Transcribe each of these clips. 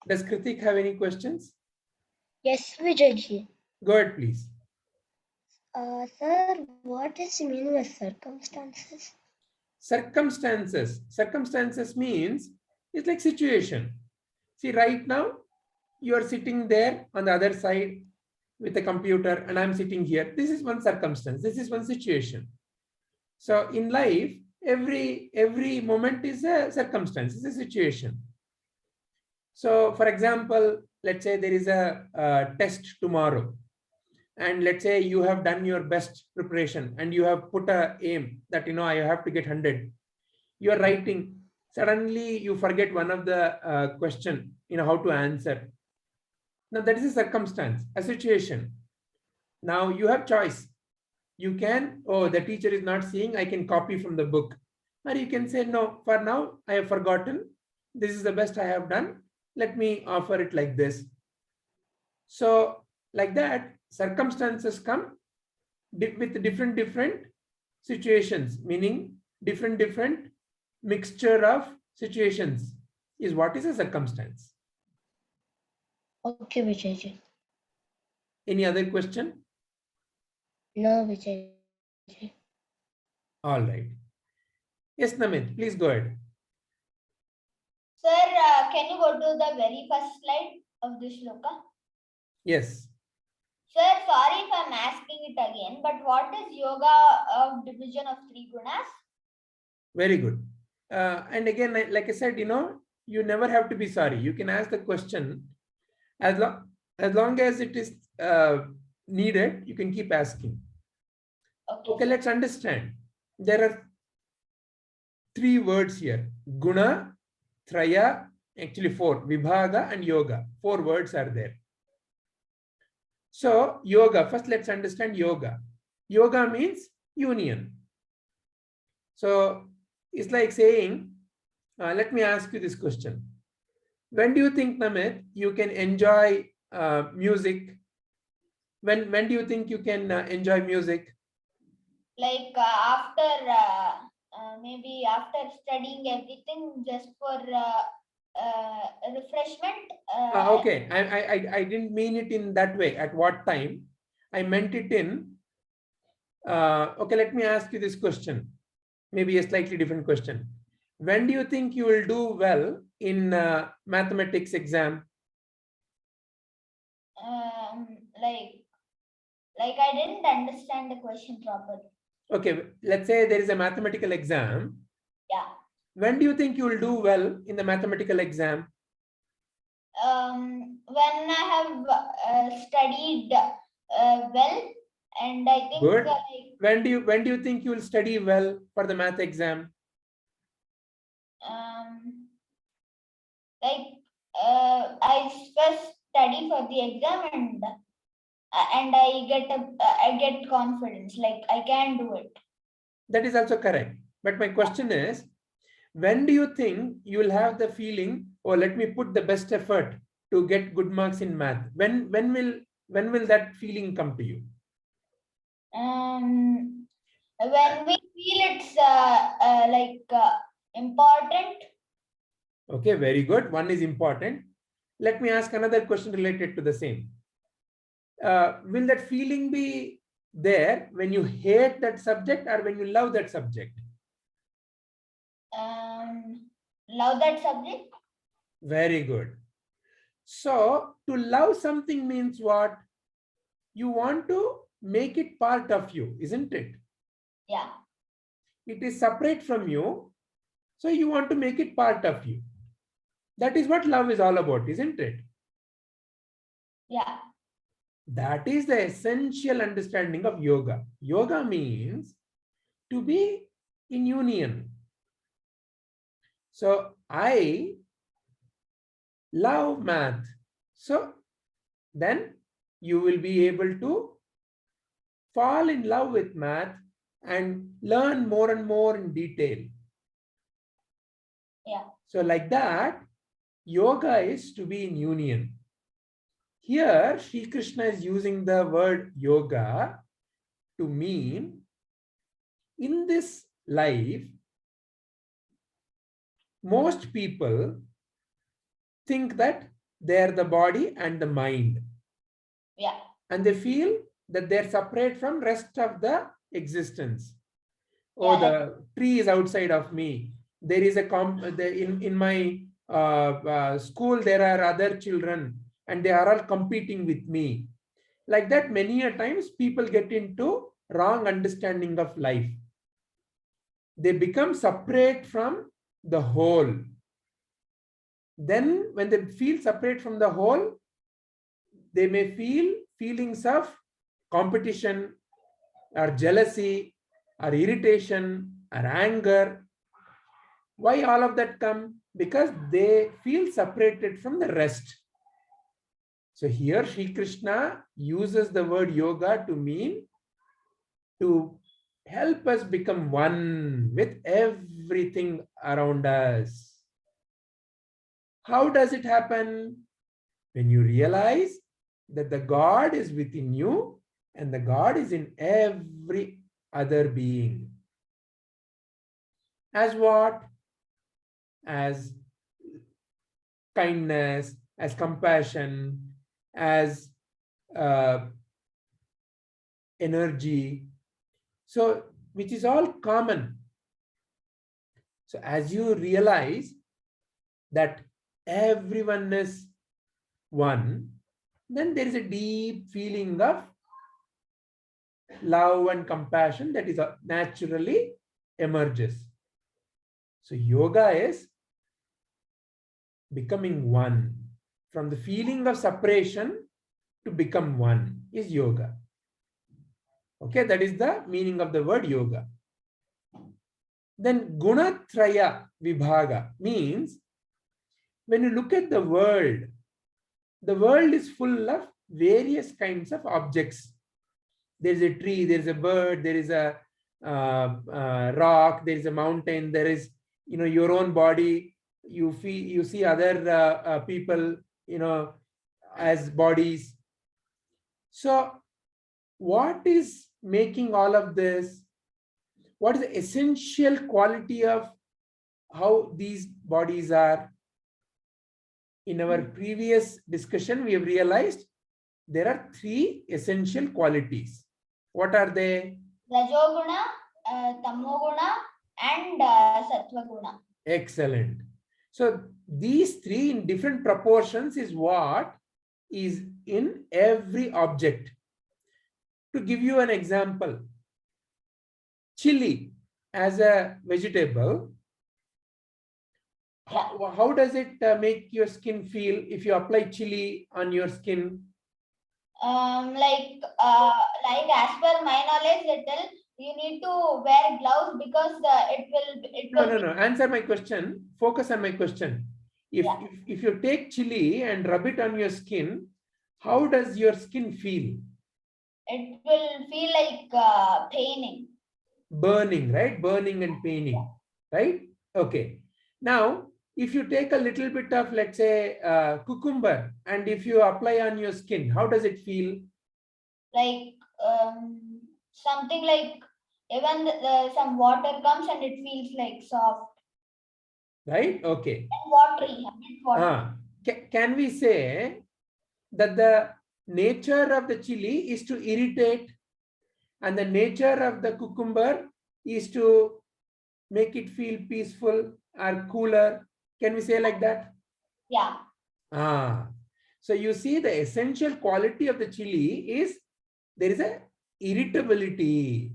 Does Kritik have any questions? Yes, Vijayji. Go ahead, please. Sir, what is the meaning of circumstances? Circumstances means it's like situation. See, right now you are sitting there on the other side with a computer and I'm sitting here. This is one circumstance. This is one situation. So in life, every moment is a circumstance, is a situation. So for example, let's say there is a test tomorrow. And let's say you have done your best preparation and you have put a aim that, I have to get 100. You are writing. Suddenly you forget one of the question, how to answer. Now that is a circumstance, a situation. Now you have choice. You can, the teacher is not seeing, I can copy from the book. Or you can say, no, for now I have forgotten. This is the best I have done. Let me offer it like this. So like that, circumstances come with different situations, meaning different mixture of situations is what is a circumstance. Okay, Vijayji. Any other question? No, Vijayji. All right. Yes, Namit, please go ahead. Sir, can you go to the very first slide of this shloka? Yes. Sir, sorry if I'm asking it again, but what is yoga of division of three gunas? Very good. And again, like I said, you never have to be sorry. You can ask the question as long as it is needed, you can keep asking. Okay, let's understand. There are three words here. Guna, Traya, actually four. Vibhaga and Yoga. 4 words are there. So, yoga. First, let's understand yoga. Yoga means union. So, it's like saying, let me ask you this question. When do you think, Namit, you can enjoy music? When do you think you can enjoy music? Like maybe after studying everything, just for refreshment. Okay, I didn't mean it in that way. At what time? I meant it in, okay, let me ask you this question. Maybe a slightly different question. When do you think you will do well in mathematics exam? Like I didn't understand the question properly. Okay, let's say there is a mathematical exam. Yeah. When do you think you will do well in the mathematical exam? When I have studied well, and I think. Good. When do you think you will study well for the math exam? I first study for the exam and I get confidence, like I can do it. That is also correct. But my question is, when do you think you will have the feeling, oh, let me put the best effort to get good marks in math? When will that feeling come to you? When we feel it's important. Okay, very good. One is important. Let me ask another question related to the same. Will that feeling be there when you hate that subject or when you love that subject? Love that subject. Very good. So to love something means what? You want to make it part of you, isn't it? Yeah. It is separate from you, so you want to make it part of you. That is what love is all about, isn't it? Yeah. That is the essential understanding of yoga. Yoga means to be in union. So I love math. So then you will be able to fall in love with math and learn more and more in detail. Yeah. So like that, yoga is to be in union. Here, Sri Krishna is using the word yoga to mean in this life, most people think that They're the body and the mind. Yeah. And they feel that they're separate from rest of the existence. Oh, Yeah, the tree is outside of me. There is a in my school, there are other children and they are all competing with me. Like that, many a times people get into wrong understanding of life. They become separate from the whole. Then when they feel separate from the whole, they may feel feelings of competition or jealousy or irritation or anger. Why all of that come? Because they feel separated from the rest. So here Sri Krishna uses the word yoga to mean to help us become one with everything around us. How does it happen? When you realize that the God is within you and the God is in every other being. As what? As kindness, as compassion, as energy. So, which is all common. So, as you realize that everyone is one, then there is a deep feeling of love and compassion that is naturally emerges. So yoga is becoming one. From the feeling of separation to become one is yoga. Okay, that is the meaning of the word yoga. Then gunatraya vibhaga means when you look at the world is full of various kinds of objects. There is a tree, there is a bird, there is a rock, there is a mountain, there is, your own body. You see other people, as bodies. So what is making all of this? What is the essential quality of how these bodies are? In our previous discussion, we have realized there are three essential qualities. What are they? Rajoguna, Tamoguna, and Satvaguna. Excellent. So these three in different proportions is what is in every object. To give you an example, chili as a vegetable, how does it make your skin feel if you apply chili on your skin? Like as per my knowledge, little you need to wear gloves because it will. No. Answer my question. Focus on my question. If you take chili and rub it on your skin, how does your skin feel? It will feel like paining. Burning, right? Burning and paining, right? Okay. Now, if you take a little bit of, let's say, cucumber, and if you apply on your skin, how does it feel? Like something like even some water comes and it feels like soft. Right? Okay. And watery. Can we say that the nature of the chili is to irritate and the nature of the cucumber is to make it feel peaceful or cooler? Can we say like that? Yeah. So you see, the essential quality of the chili is there is a irritability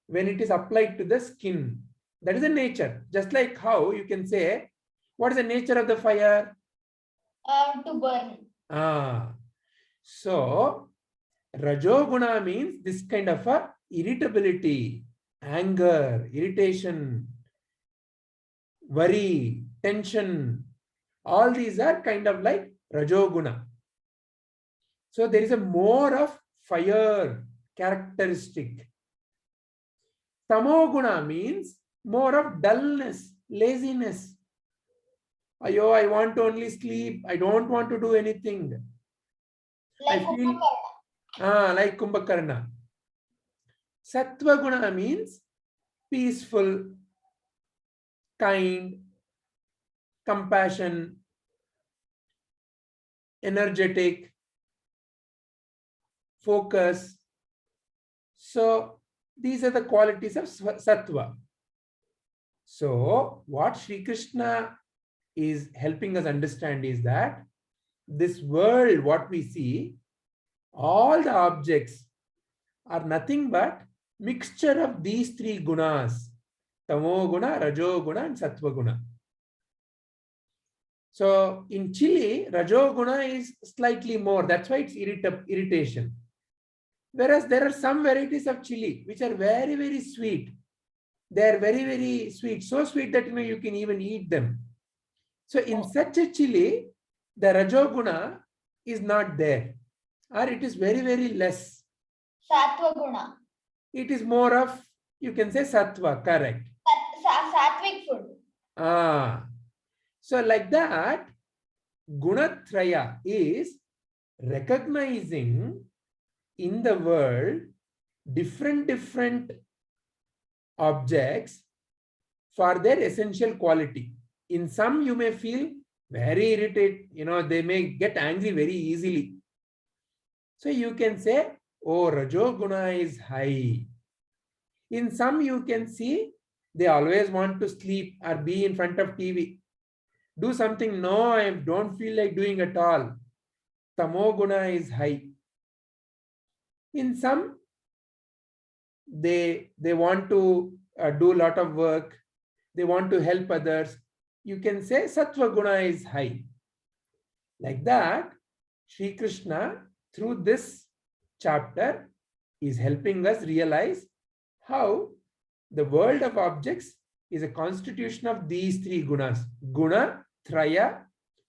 when it is applied to the skin. That is the nature. Just like how you can say, what is the nature of the fire? To burn. So Rajoguna means this kind of a irritability, anger, irritation, worry, tension. All these are kind of like Rajoguna. So there is a more of fire characteristic. Tamoguna means more of dullness, laziness. Ayo, I want to only sleep. I don't want to do anything. Like I feel like Kumbhakarna. Sattva-guna means peaceful, kind, compassion, energetic, focus. So these are the qualities of sattva. So what Sri Krishna is helping us understand is that this world, what we see, all the objects are nothing but mixture of these three gunas: tamo guna, rajo guna, and sattva guna. So in chili, rajo guna is slightly more. That's why it's irritation. Whereas there are some varieties of chili which are very, very sweet. They are very, very sweet. So sweet that you can even eat them. So in such a chili, the rajo guna is not there, or it is very, very less. Sattva guna. It is more of, you can say, sattva, correct. Sattvic food. So like that, gunatraya is recognizing in the world different objects for their essential quality. In some you may feel very irritated, they may get angry very easily. So you can say, oh, rajo guna is high. In some you can see they always want to sleep or be in front of TV. Do something, no, I don't feel like doing at all. Tamo guna is high. In some, they want to do a lot of work. They want to help others. You can say sattva guna is high. Like that, Sri Krishna, through this chapter, is helping us realize how the world of objects is a constitution of these three gunas: guna, traya,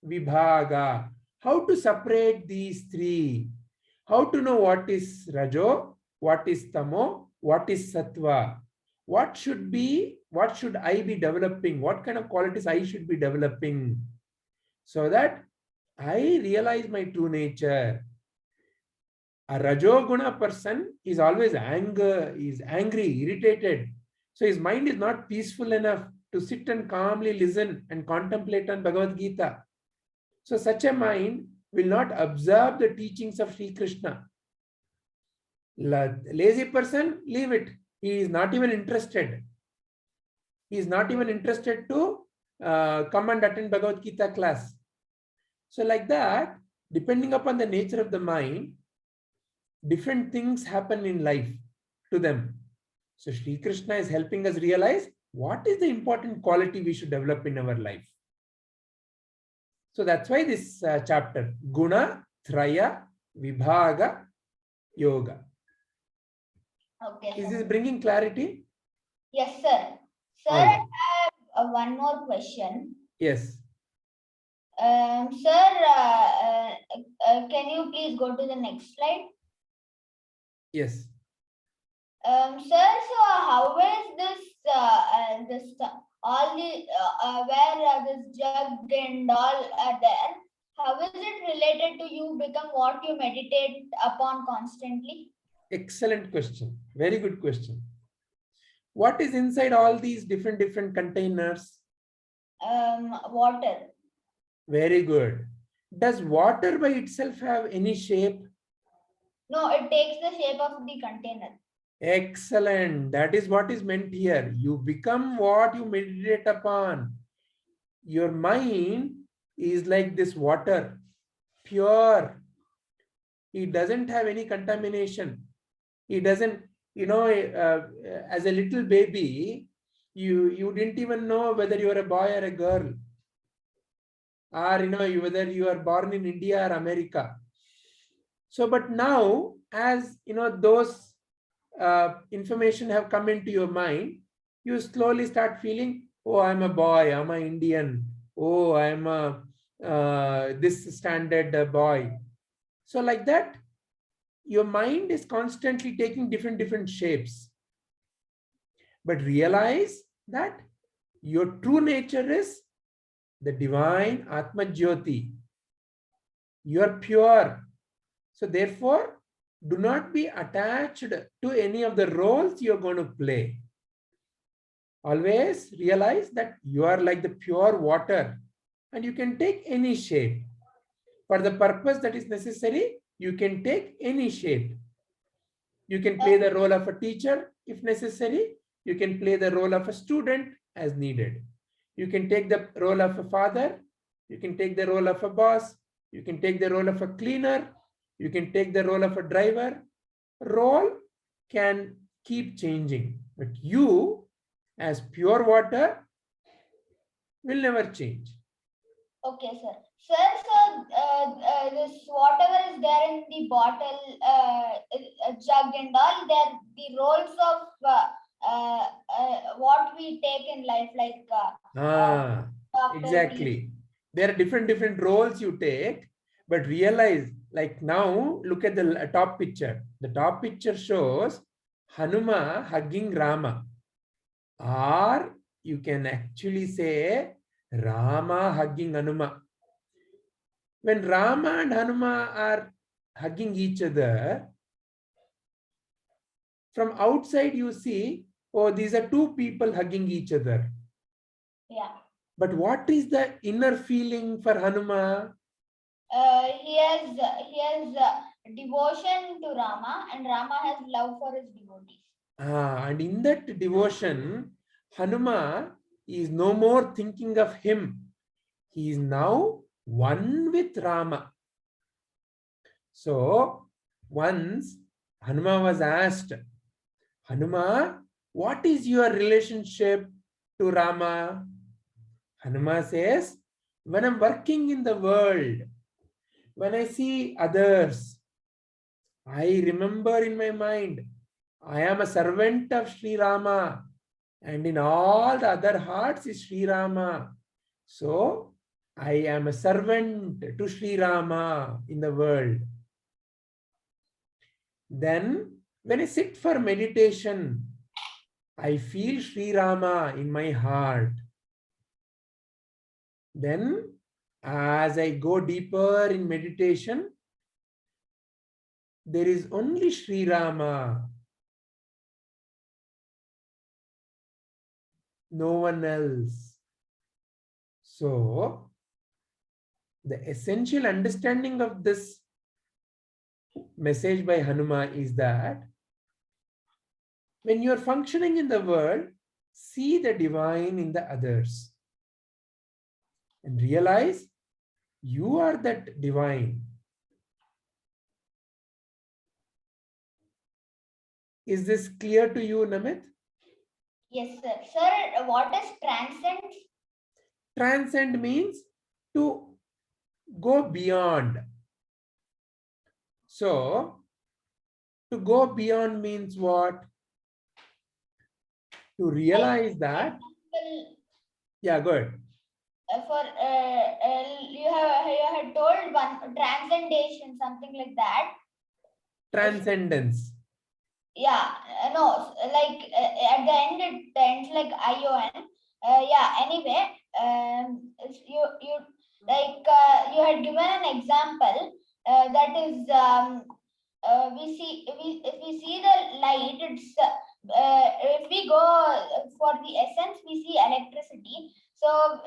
vibhaga. How to separate these three? How to know what is rajo, what is tamo, what is sattva? What should I be developing? What kind of qualities I should be developing so that I realize my true nature? A rajoguna person is always angry, irritated. So his mind is not peaceful enough to sit and calmly listen and contemplate on Bhagavadgita. So such a mind will not observe the teachings of Sri Krishna. Lazy person, leave it. He is not even interested. He is not even interested to come and attend Bhagavad Gita class. So like that, depending upon the nature of the mind, different things happen in life to them. So Sri Krishna is helping us realize what is the important quality we should develop in our life. So that's why this chapter, Guna, Traya, Vibhaga, Yoga. Okay. Is this bringing clarity? Yes, sir. Sir, Right. I have one more question. Yes. Sir, can you please go to the next slide? Yes. Sir, so how is this all the where this jug and all are there? How is it related to you become what you meditate upon constantly? Excellent question. Very good question. What is inside all these different containers? Water. Very good. Does water by itself have any shape? No, it takes the shape of the container. Excellent. That is what is meant here. You become what you meditate upon. Your mind is like this water, pure. It doesn't have any contamination. It doesn't, as a little baby, you didn't even know whether you are a boy or a girl, or whether you are born in India or America. So, but now, as those information have come into your mind, you slowly start feeling, oh, I'm a boy, I'm an Indian, oh, I'm a this standard boy. So like that, your mind is constantly taking different shapes. But realize that your true nature is the divine Atma Jyoti. You are pure. So therefore, do not be attached to any of the roles you're going to play. Always realize that you are like the pure water and you can take any shape. For the purpose that is necessary, you can take any shape. You can play the role of a teacher if necessary. You can play the role of a student as needed. You can take the role of a father. You can take the role of a boss. You can take the role of a cleaner. You can take the role of a driver. Role can keep changing, but you, as pure water, will never change. Okay, sir. Sir, so this whatever is there in the bottle, jug and all, they're the roles of what we take in life, like doctor, Exactly. There are different roles you take, but realize, like now, look at the top picture. The top picture shows Hanuma hugging Rama, or you can actually say Rama hugging Hanuma. When Rama and Hanuma are hugging each other, from outside you see, oh, these are two people hugging each other. Yeah. But what is the inner feeling for Hanuma? He has devotion to Rama, and Rama has love for his devotees. And in that devotion, Hanuma is no more thinking of him. He is now one with Rama. So once Hanuma was asked, Hanuma, what is your relationship to Rama? Hanuma says, when I'm working in the world, when I see others, I remember in my mind, I am a servant of Sri Rama, and in all the other hearts is Sri Rama. So I am a servant to Sri Rama in the world. Then when I sit for meditation, I feel Sri Rama in my heart. Then as I go deeper in meditation, there is only Sri Rama, no one else. So the essential understanding of this message by Hanuma is that when you are functioning in the world, see the divine in the others and realize you are that divine. Is this clear to you, Namit? Yes, sir. Sir, what is transcend? Transcend means to go beyond. So, to go beyond means what? To realize that. Yeah, go ahead. You had told one transcendation, something like that. Transcendence. Yeah, no, like at the end it ends like ION. Yeah, anyway, you like you had given an example that is if we see the light, it's if we go for the essence, we see electricity. So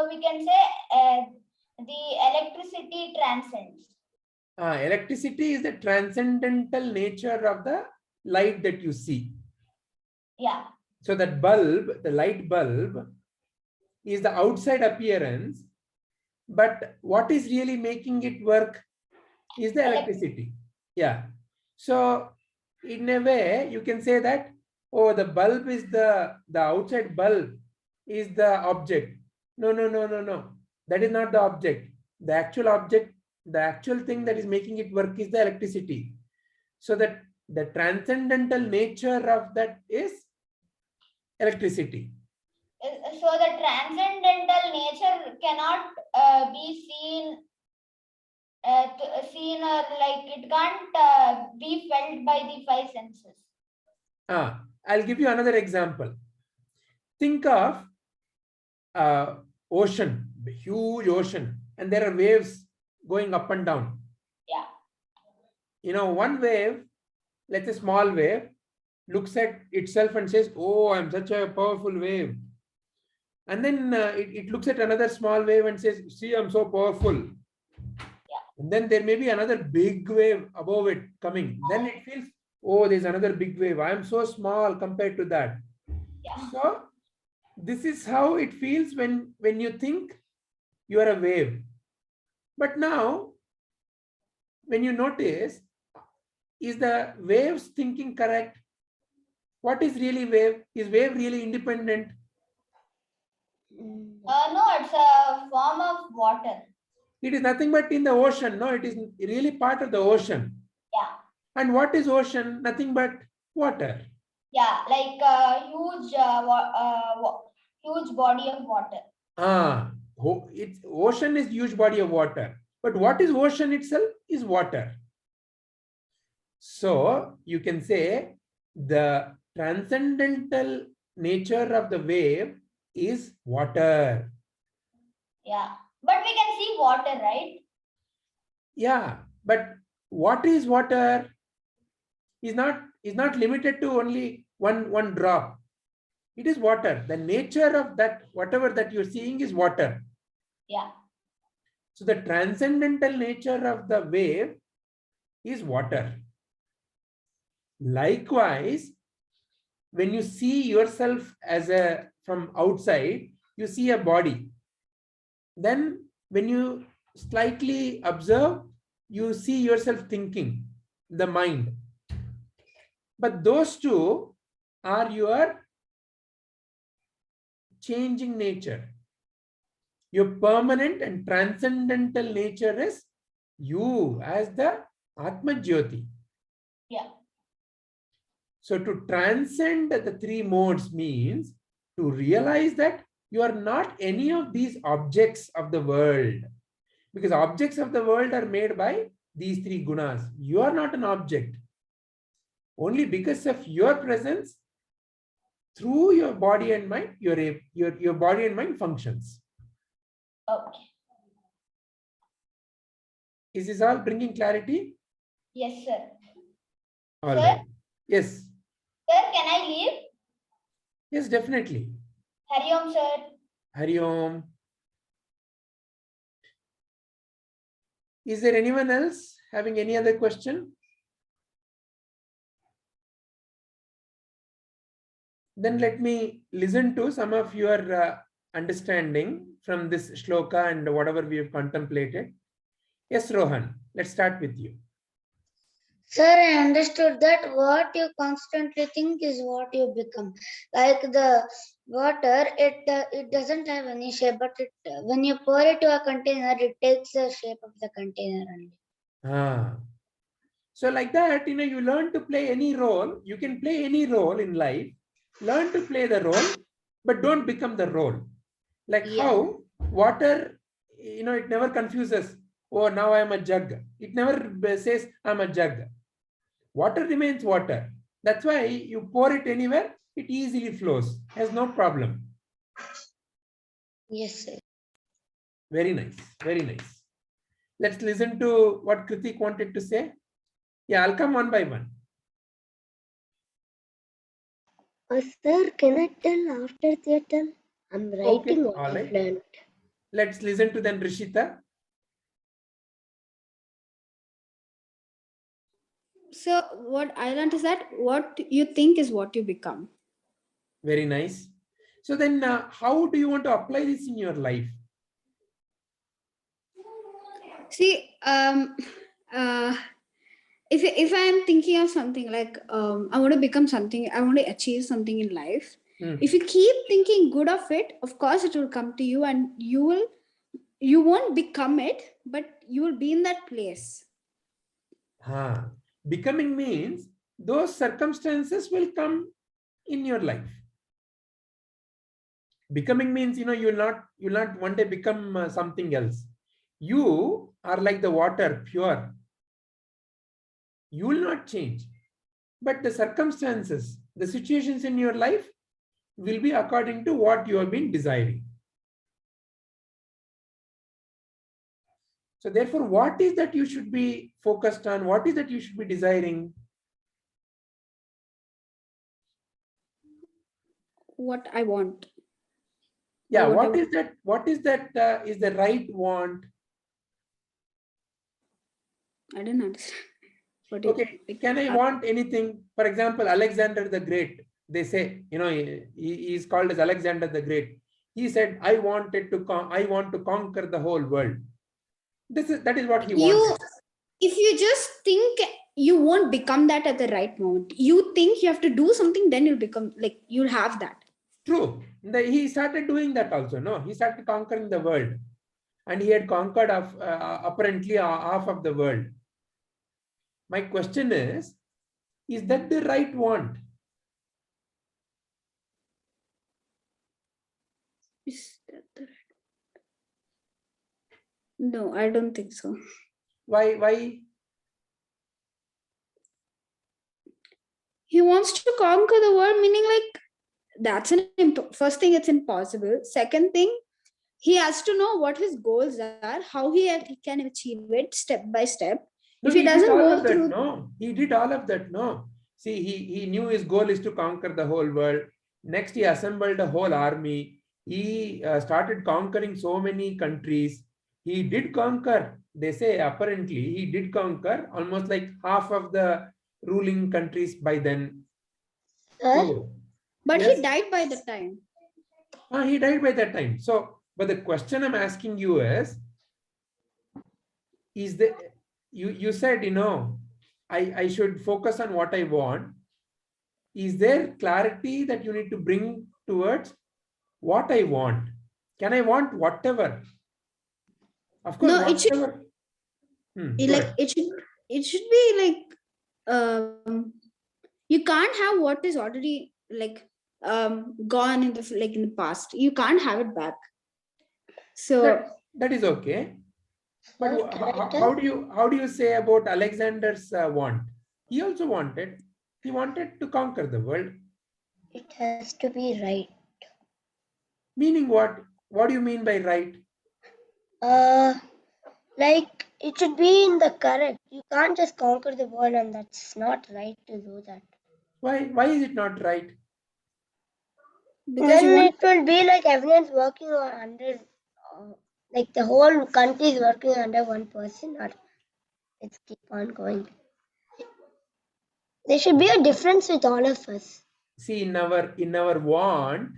we can say the electricity transcends. Electricity is the transcendental nature of the light that you see. Yeah. So that bulb, the light bulb, is the outside appearance, but what is really making it work is the electricity. Yeah. So in a way, you can say that, oh, the bulb is the outside bulb is the object. No. That is not the object. The actual object, the actual thing that is making it work is the electricity. So that the transcendental nature of that is electricity. So the transcendental nature cannot be seen or like it can't be felt by the five senses. I'll give you another example. Think of ocean, huge ocean, and there are waves going up and down. Yeah. You know, one wave, let's say small wave, looks at itself and says, oh, I'm such a powerful wave. And then it looks at another small wave and says, see, I'm so powerful. And then there may be another big wave above it coming. Then it feels, oh, there's another big wave. I'm so small compared to that. So this is how it feels when you think you are a wave. But now, when you notice, is the wave's thinking correct? What is really wave? Is wave really independent? No, it's a form of water. It is nothing but in the ocean. No, it is really part of the ocean. Yeah. And what is ocean? Nothing but water. Yeah, like a huge body of water. It's ocean is huge body of water. But what is ocean itself? Is water. So you can say the transcendental nature of the wave is water. Yeah, but we can see water, right? Yeah, but what is water is not limited to only one drop. It is water. The nature of that, whatever that you're seeing, is water. Yeah. So the transcendental nature of the wave is water. Likewise, when you see yourself as from outside, you see a body. Then when you slightly observe, you see yourself thinking, the mind. But those two are your changing nature. Your permanent and transcendental nature is you as the Atma Jyoti. Yeah. So to transcend the three modes means to realize that you are not any of these objects of the world. Because objects of the world are made by these three gunas. You are not an object. Only because of your presence, through your body and mind, your body and mind functions. Okay. Is this all bringing clarity? Yes, sir. All Sir? right. Yes. Sir, can I leave? Yes, definitely. Hari Om, sir. Hari Om. Is there anyone else having any other question? Then let me listen to some of your understanding from this shloka and whatever we have contemplated. Yes, Rohan, let's start with you. Sir, I understood that what you constantly think is what you become. Like the water, it doesn't have any shape, but when you pour it to a container, it takes the shape of the container only. So like that, you learn to play any role. You can play any role in life. Learn to play the role, but don't become the role. Like how water, it never confuses. Oh, now I'm a jug. It never says I'm a jug. Water remains water. That's why you pour it anywhere, it easily flows. Has no problem. Yes, sir. Very nice. Very nice. Let's listen to what Kritik wanted to say. Yeah, I'll come one by one. Sir, can I tell after theatre? I'm writing what I've learned. Let's listen to then Rishita. So what I learned is that what you think is what you become. Very nice. So then how do you want to apply this in your life? See, if I am thinking of something like I want to become something, I want to achieve something in life. If you keep thinking good of it, of course it will come to you, and you won't become it, but you will be in that place. Becoming means those circumstances will come in your life. Becoming means you'll not one day become something else. You are like the water, pure. You will not change, but the circumstances, the situations in your life will be according to what you have been desiring. So therefore, what is that you should be focused on? What is that you should be desiring? What I want. Yeah, what whatever. is that? What is that? Is the right want? I didn't understand. What do you Okay, like, can I want anything? For example, Alexander the Great, they say, he is called as Alexander the Great. He said, I want to conquer the whole world. That is what he wanted. if you just think, you won't become that at the right moment. You think you have to do something, then you'll become like, you'll have that. True. He started doing that also. No, he started conquering the world, and he had conquered apparently half of the world. My question is that the right want? Is that the right? No, I don't think so. Why? He wants to conquer the world, meaning like that's first thing, it's impossible. Second thing, he has to know what his goals are, how he can achieve it step by step. No, If he he did doesn't all go of that. through, No, he did all of that. No. See, he knew his goal is to conquer the whole world. Next, he assembled a whole army. He started conquering so many countries. He did conquer. They say apparently he did conquer almost like half of the ruling countries by then. Sir, So, but yes, he died by the time. he died by that time. So, but the question I'm asking you is the you said, I should focus on what I want. Is there clarity that you need to bring towards what I want? Can I want whatever? Of course, No, it should whatever. Go like ahead. it should be like, you can't have what is already like gone in the past. You can't have it back. So That is okay. But sir, can I how tell? do you say about Alexander's want? He also wanted. He wanted to conquer the world. It has to be right. Meaning what? What do you mean by right? Like it should be in the correct. You can't just conquer the world, and that's not right to do that. Why is it not right? because you Then want, it will be like everyone's working under, like the whole country is working under one person, or let's keep on going. There should be a difference with all of us. See, in our want,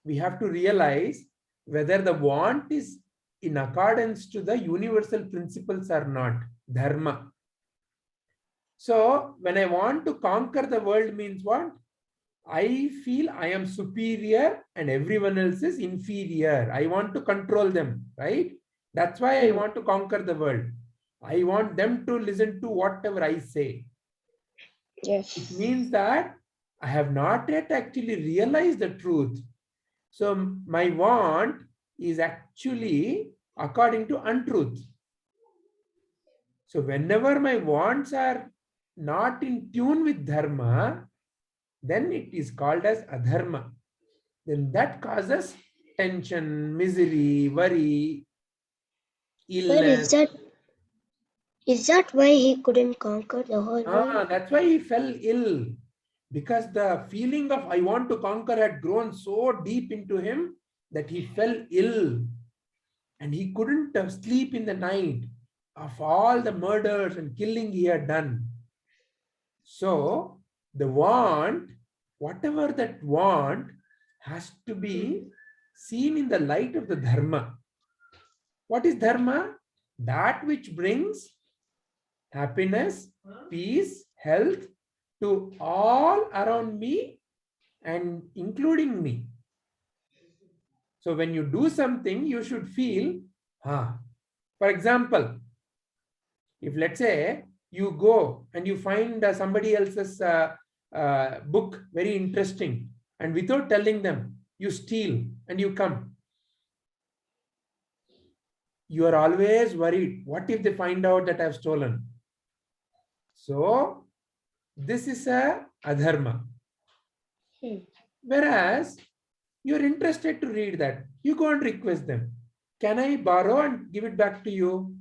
we have to realize whether the want is in accordance to the universal principles or not, dharma. So when I want to conquer the world means what? I feel I am superior and everyone else is inferior. I want to control them, right? That's why I want to conquer the world. I want them to listen to whatever I say. Yes. It means that I have not yet actually realized the truth. So my want is actually according to untruth. So whenever my wants are not in tune with dharma, then it is called as adharma. Then that causes tension, misery, worry, illness. Sir, is that why he couldn't conquer the whole world? That's why he fell ill. Because the feeling of I want to conquer had grown so deep into him that he fell ill. And he couldn't sleep in the night of all the murders and killing he had done. So the want, whatever that want, has to be seen in the light of the dharma. What is dharma? That which brings happiness, peace, health to all around me and including me. So when you do something, you should feel, for example, if let's say you go and you find somebody else's book very interesting, and without telling them, you steal and you come, you are always worried. What if they find out that I've stolen? So this is a adharma. Whereas you're interested to read that, you go and request them. Can I borrow and give it back to you?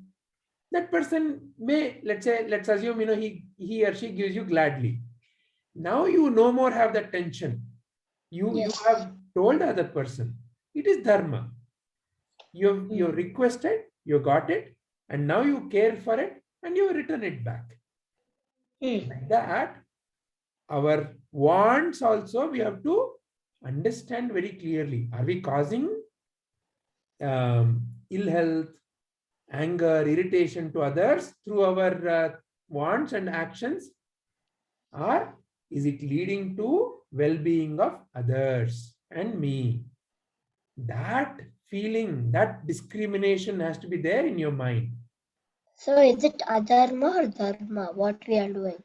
That person may, let's assume, he or she gives you gladly. Now you no more have that tension. You have told the other person. it is dharma. You requested, you got it, and now you care for it, and you return it back. Like that, our wants also we have to understand very clearly. Are we causing ill health, anger, irritation to others through our wants and actions? Or is it leading to well-being of others and me? That feeling, that discrimination has to be there in your mind. So is it adharma or dharma, what we are doing?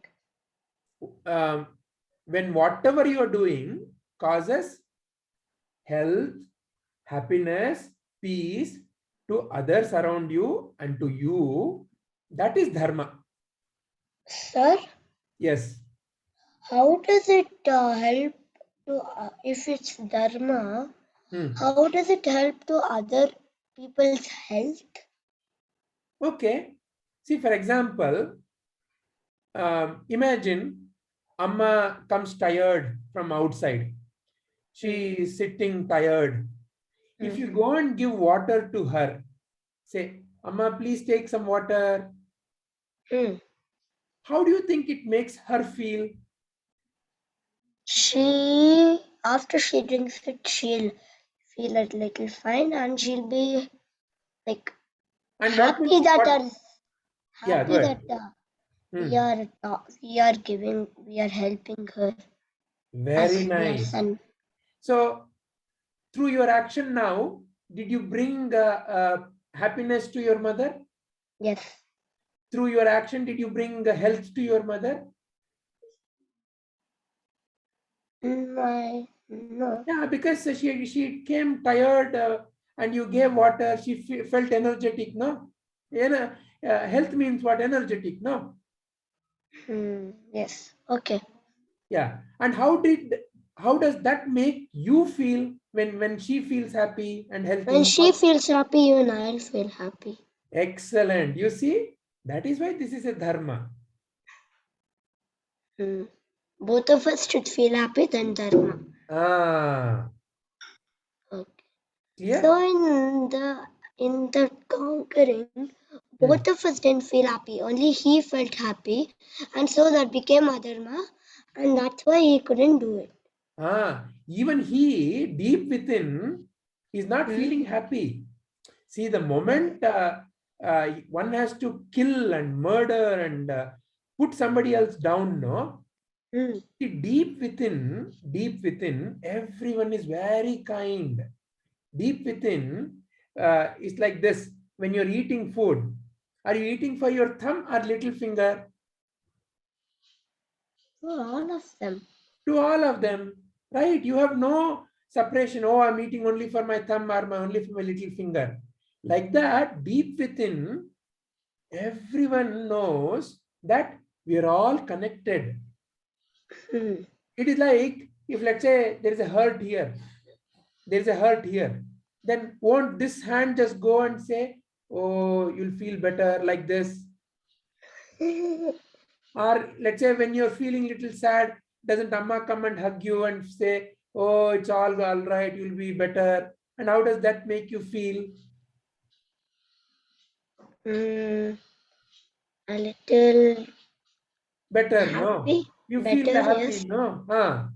When whatever you are doing causes health, happiness, peace to others around you and to you, that is dharma. Sir, Yes. how does it help to, if it's dharma, how does it help to other people's health? Okay. See, for example, imagine Amma comes tired from outside. She is sitting tired. If you go and give water to her, say, Amma, please take some water. How do you think it makes her feel? After she drinks it, she'll feel a little fine and she'll be like And happy that Yeah, go ahead. we are helping her. Very nice. So, through your action now, did you bring happiness to your mother? Yes. Through your action, did you bring health to your mother? No. Yeah, because she came tired and you gave water, she felt energetic, no? Health means what? Energetic, no? Yes. Okay. Yeah. And how does that make you feel when she feels happy and healthy? When she feels happy, even I'll feel happy. Excellent. You see, that is why this is a dharma. Both of us should feel happy, then dharma. Okay. Clear? So in the conquering, both of us didn't feel happy. Only he felt happy, and so that became adharma, and that's why he couldn't do it. Even he, deep within, is not feeling happy. See, the moment one has to kill and murder and put somebody else down, no? See, deep within, everyone is very kind. Deep within, it's like this. When you're eating food, are you eating for your thumb or little finger? All of them. To all of them, right? You have no separation. Oh, I'm eating only for my thumb or only for my little finger. Like that, deep within, everyone knows that we are all connected. It is like if, let's say, there is a hurt here. There is a hurt here. Then won't this hand just go and say, oh, you'll feel better like this? Or let's say when you're feeling a little sad, doesn't Amma come and hug you and say, oh, it's all right, you'll be better? And how does that make you feel? A little better, happy. No? You Better, feel happy, yes. No?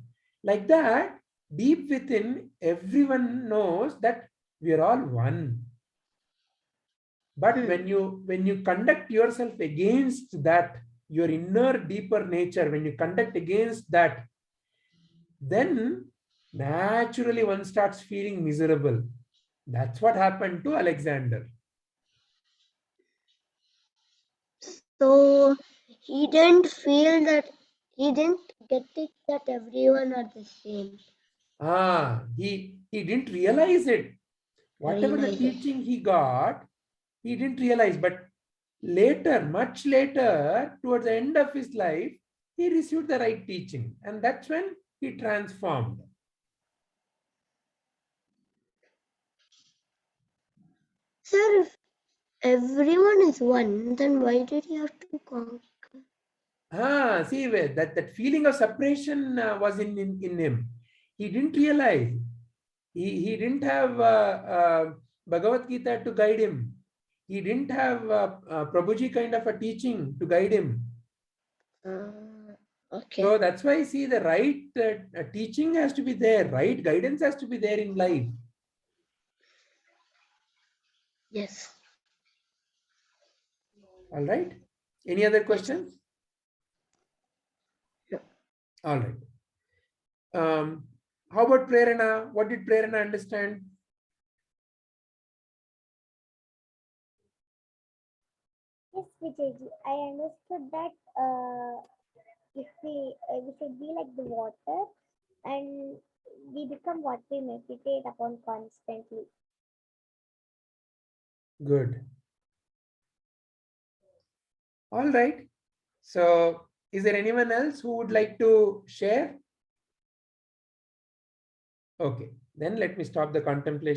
Like that, deep within, everyone knows that we are all one. But when you conduct yourself against that, your inner deeper nature, when you conduct against that, then naturally one starts feeling miserable. That's what happened to Alexander. So he didn't feel that, he didn't get it that everyone are the same. He didn't realize it. Whatever the teaching he got, he didn't realize. But later, much later, towards the end of his life, he received the right teaching. And that's when he transformed. Sir, if everyone is one, then why did he have to conquer? See, that feeling of separation was in him. He didn't realize. He didn't have Bhagavadgita to guide him. He didn't have Prabhuji kind of a teaching to guide him. Okay. So that's why, see, the right teaching has to be there, right guidance has to be there in life. Yes. All right. Any other questions? No. All right. How about Prerana? What did Prerana understand? Yes, Vijayji, I understood that if we should be like the water, and we become what we meditate upon constantly. Good. All right. So, is there anyone else who would like to share? Okay, then let me stop the contemplation.